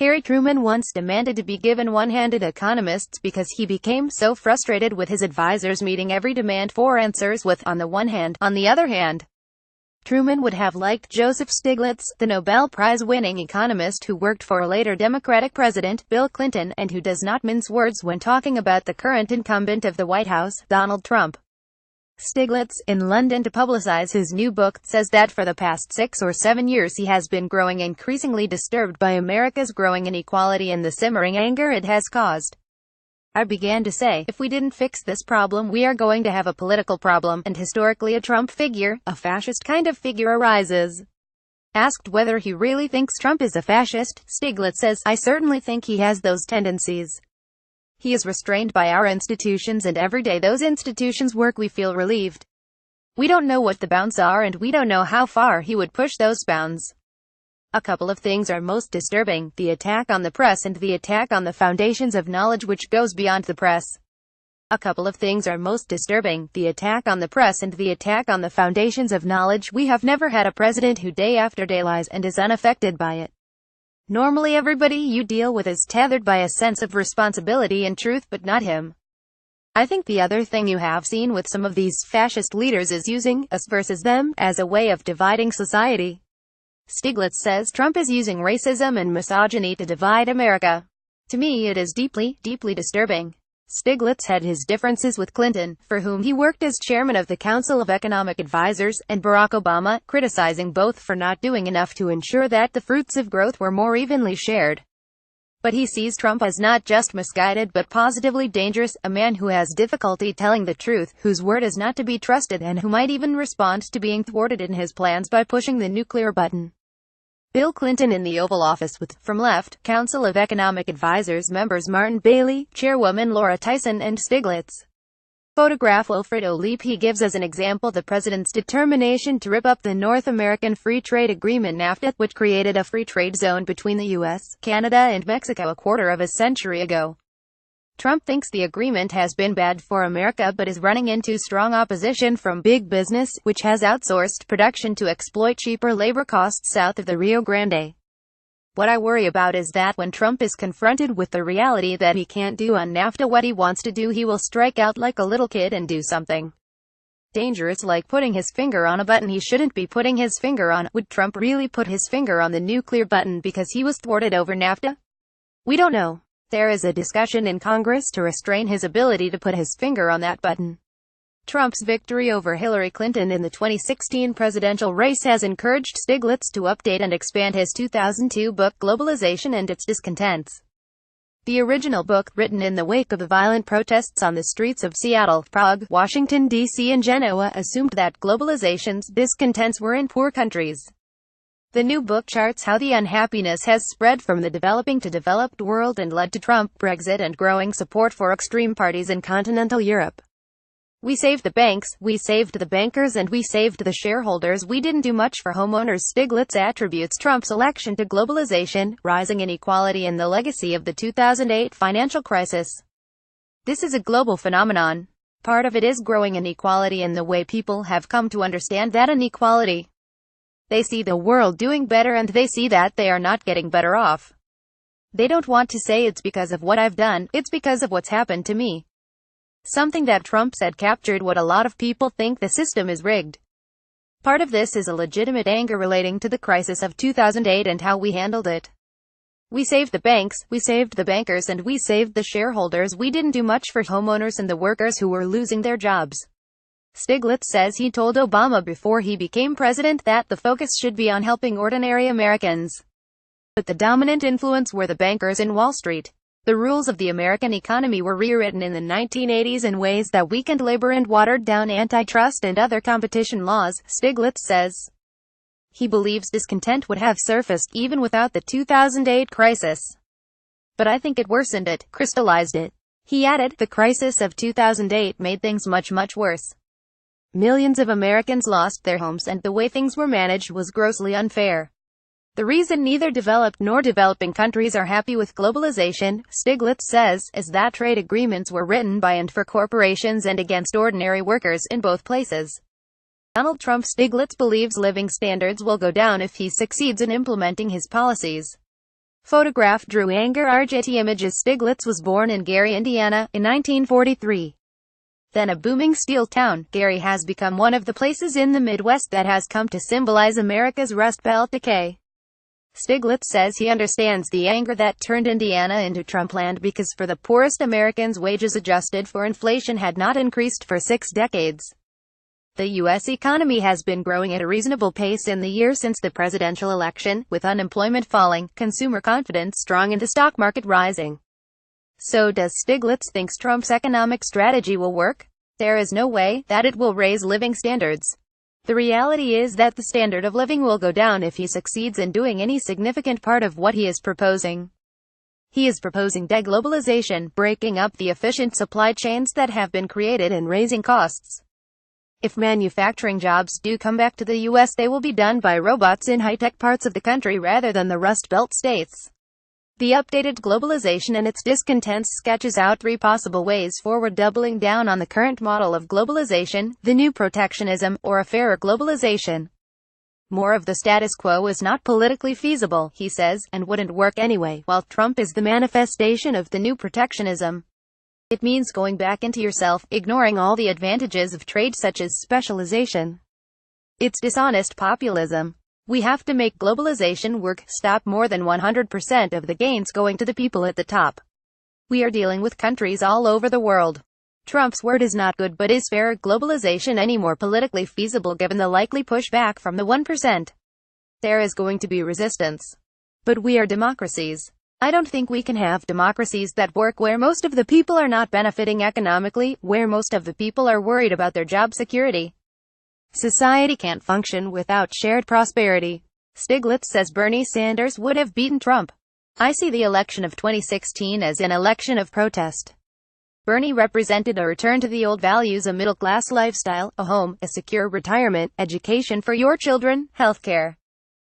Harry Truman once demanded to be given one-handed economists because he became so frustrated with his advisors meeting every demand for answers with, on the one hand, on the other hand. Truman would have liked Joseph Stiglitz, the Nobel Prize-winning economist who worked for a later Democratic president, Bill Clinton, and who does not mince words when talking about the current incumbent of the White House, Donald Trump. Stiglitz, in London to publicize his new book, says that for the past 6 or 7 years he has been growing increasingly disturbed by America's growing inequality and the simmering anger it has caused. I began to say, if we didn't fix this problem, we are going to have a political problem, and historically a Trump figure, a fascist kind of figure, arises. Asked whether he really thinks Trump is a fascist, Stiglitz says, I certainly think he has those tendencies. He is restrained by our institutions, and every day those institutions work we feel relieved. We don't know what the bounds are, and we don't know how far he would push those bounds. A couple of things are most disturbing: the attack on the press and the attack on the foundations of knowledge which goes beyond the press. A couple of things are most disturbing: the attack on the press and the attack on the foundations of knowledge. We have never had a president who day after day lies and is unaffected by it. Normally everybody you deal with is tethered by a sense of responsibility and truth, but not him. I think the other thing you have seen with some of these fascist leaders is using us versus them as a way of dividing society. Stiglitz says Trump is using racism and misogyny to divide America. To me it is deeply, deeply disturbing. Stiglitz had his differences with Clinton, for whom he worked as chairman of the Council of Economic Advisers, and Barack Obama, criticizing both for not doing enough to ensure that the fruits of growth were more evenly shared. But he sees Trump as not just misguided but positively dangerous, a man who has difficulty telling the truth, whose word is not to be trusted, and who might even respond to being thwarted in his plans by pushing the nuclear button. Bill Clinton in the Oval Office with, from left, Council of Economic Advisers members Martin Bailey, Chairwoman Laura Tyson, and Stiglitz. Photograph Wilfred O'Leap. He gives as an example the president's determination to rip up the North American Free Trade Agreement NAFTA, which created a free trade zone between the U.S., Canada, and Mexico a quarter of a century ago. Trump thinks the agreement has been bad for America but is running into strong opposition from big business, which has outsourced production to exploit cheaper labor costs south of the Rio Grande. What I worry about is that when Trump is confronted with the reality that he can't do on NAFTA what he wants to do, he will strike out like a little kid and do something dangerous, like putting his finger on a button he shouldn't be putting his finger on. Would Trump really put his finger on the nuclear button because he was thwarted over NAFTA? We don't know. There is a discussion in Congress to restrain his ability to put his finger on that button. Trump's victory over Hillary Clinton in the 2016 presidential race has encouraged Stiglitz to update and expand his 2002 book Globalization and Its Discontents. The original book, written in the wake of the violent protests on the streets of Seattle, Prague, Washington, D.C. and Genoa, assumed that globalization's discontents were in poor countries. The new book charts how the unhappiness has spread from the developing to developed world and led to Trump, Brexit, and growing support for extreme parties in continental Europe. We saved the banks, we saved the bankers, and we saved the shareholders. We didn't do much for homeowners. Stiglitz attributes Trump's election to globalization, rising inequality, and the legacy of the 2008 financial crisis. This is a global phenomenon. Part of it is growing inequality and the way people have come to understand that inequality. They see the world doing better and they see that they are not getting better off. They don't want to say it's because of what I've done, it's because of what's happened to me. Something that Trump said captured what a lot of people think: the system is rigged. Part of this is a legitimate anger relating to the crisis of 2008 and how we handled it. We saved the banks, we saved the bankers, and we saved the shareholders. We didn't do much for homeowners and the workers who were losing their jobs. Stiglitz says he told Obama before he became president that the focus should be on helping ordinary Americans. But the dominant influence were the bankers in Wall Street. The rules of the American economy were rewritten in the 1980s in ways that weakened labor and watered down antitrust and other competition laws, Stiglitz says. He believes discontent would have surfaced even without the 2008 crisis. But I think it worsened it, crystallized it. He added, the crisis of 2008 made things much, much worse. Millions of Americans lost their homes, and the way things were managed was grossly unfair. The reason neither developed nor developing countries are happy with globalization, Stiglitz says, is that trade agreements were written by and for corporations and against ordinary workers in both places. Donald Trump. Stiglitz believes living standards will go down if he succeeds in implementing his policies. Photograph drew anger. RJT images. Stiglitz was born in Gary, Indiana, in 1943. Then a booming steel town, Gary has become one of the places in the Midwest that has come to symbolize America's Rust Belt decay. Stiglitz says he understands the anger that turned Indiana into Trumpland because for the poorest Americans, wages adjusted for inflation had not increased for 6 decades. The U.S. economy has been growing at a reasonable pace in the year since the presidential election, with unemployment falling, consumer confidence strong and the stock market rising. So does Stiglitz think Trump's economic strategy will work? There is no way that it will raise living standards. The reality is that the standard of living will go down if he succeeds in doing any significant part of what he is proposing. He is proposing deglobalization, breaking up the efficient supply chains that have been created and raising costs. If manufacturing jobs do come back to the U.S., they will be done by robots in high-tech parts of the country rather than the Rust Belt states. The updated globalization and its discontents sketches out 3 possible ways forward: doubling down on the current model of globalization, the new protectionism, or a fairer globalization. More of the status quo is not politically feasible, he says, and wouldn't work anyway, while Trump is the manifestation of the new protectionism. It means going back into yourself, ignoring all the advantages of trade such as specialization. It's dishonest populism. We have to make globalization work, stop more than 100% of the gains going to the people at the top. We are dealing with countries all over the world. Trump's word is not good, but is fair globalization any more politically feasible given the likely pushback from the 1%? There is going to be resistance. But we are democracies. I don't think we can have democracies that work where most of the people are not benefiting economically, where most of the people are worried about their job security. Society can't function without shared prosperity. Stiglitz says Bernie Sanders would have beaten Trump. I see the election of 2016 as an election of protest. Bernie represented a return to the old values: a middle-class lifestyle, a home, a secure retirement, education for your children, healthcare.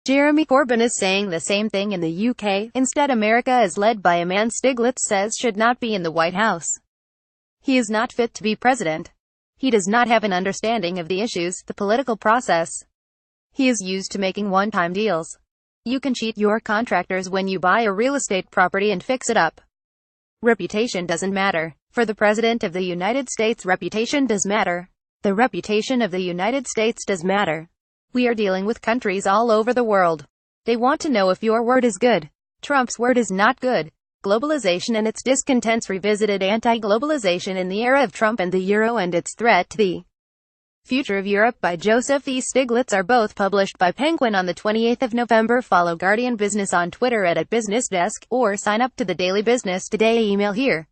Jeremy Corbyn is saying the same thing in the UK. Instead, America is led by a man Stiglitz says should not be in the White House. He is not fit to be president. He does not have an understanding of the issues, the political process. He is used to making one-time deals. You can cheat your contractors when you buy a real estate property and fix it up. Reputation doesn't matter. For the President of the United States, reputation does matter. The reputation of the United States does matter. We are dealing with countries all over the world. They want to know if your word is good. Trump's word is not good. Globalization and its discontents revisited. Anti-globalization in the era of Trump and the Euro and its threat to the future of Europe by Joseph E. Stiglitz are both published by Penguin on the 28th of November. Follow Guardian Business on Twitter at @BusinessDesk, or sign up to the Daily Business Today email here.